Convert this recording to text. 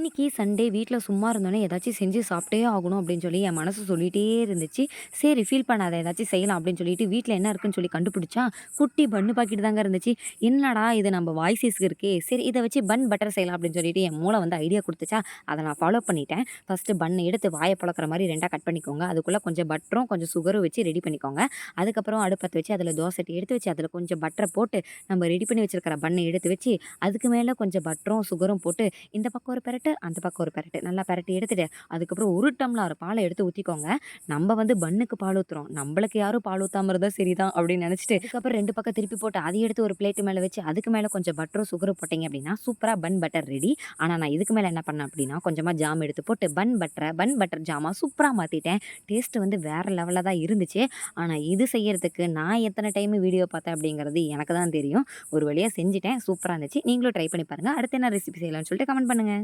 இன்னைக்கு சண்டே வீட்ல சும்மா இருந்தோனே ஏதாச்சும் செஞ்சு சாப்பிட்டே ஆகணும் அப்படின்னு சொல்லி என் மனசு சொல்லிட்டே இருந்துச்சு. சரி ஃபீல் பண்ணாத ஏதாச்சும் செய்யலாம் அப்படின்னு சொல்லிட்டு வீட்ல என்ன இருக்குன்னு சொல்லி கண்டுபிடிச்சா, குட்டி பன்னு பாக்கெட் தாங்க இருந்துச்சு. என்னடா இது நம்ம வாய் சைஸ்க்கு இருக்கே! சரி இத வச்சு பன் பட்டர் செய்யலாம் அப்படின்னு சொல்லிட்டு என் மூளை வந்து ஐடியா குடுத்துச்சா, அத நான் ஃபாலோ பண்ணிட்டேன். ஃபர்ஸ்ட்டு பன் எடுத்து வாய பொளக்குற மாரி 2ஆ கட் பண்ணிக்கோங்க. அதுக்குள்ள கொஞ்சம் பட்டரும், கொஞ்சம் சுகரும் வச்சு ரெடி பண்ணிக்கோங்க. அதுக்கப்புறம் அடுப்பு பத்த வச்சு அதில தோசை சட்டி எடுத்து வச்சு அதில கொஞ்சம் பட்டர போட்டு, நம்ம ரெடி பண்ணி வச்சிருக்கிற பன்ன எடுத்து வச்சு, அதுக்கு மேல கொஞ்சம் பட்டரும், சுகரும் போட்டு இந்த பக்கம் ஒரு பெரட்டு, அந்த பக்கம் ஒரு பெரட்டு. நல்லா பெரட்டி எடுத்துட்டு, அதுக்கப்புறம் 1 டம்ளர் பால எடுத்து ஊத்திக்கோங்க. நம்ப வந்து பன்னுக்கு பால் ஊத்துறோம். நம்பளுக்கு யாரும் பால் ஊத்தாம இருந்தா சரிதான் அப்படின்னு நெனச்சுட்டு, அதுக்கப்புறம் 2 பக்கம் திருப்பி போட்டு, அத எடுத்து ஒரு பிளேட் மேல வச்சு, அதுக்கு மேல கொஞ்சம் பட்டரும், சுகரும் போட்டீங்க அப்படின்னா, சூப்பரா பன் பட்டர் ரெடி. ஆனா நான் இதுக்கு மேல என்ன பண்ணேன் அப்படின்னா, கொஞ்சமா ஜாம் எடுத்து போட்டு, பன் பட்டர் ஜாமா சூப்பரா மாத்திட்டேன். டேஸ்ட் வந்து வேற லெவல்ல தான் இருந்துச்சு. ஆனா இது செய்யறதுக்கு நான் எத்தன டைம் வீடியோ பார்த்தேன் அப்படிங்கிறது எனக்கு தான் தெரியும். ஒரு வழியா செஞ்சுட்டேன். சூப்பரா இருந்துச்சு. நீங்களும் ட்ரை பண்ணி பாருங்க. அடுத்து என்ன ரெசிபி செய்யலாம்னு சொல்லிட்டு கமெண்ட் பண்ணுங்க.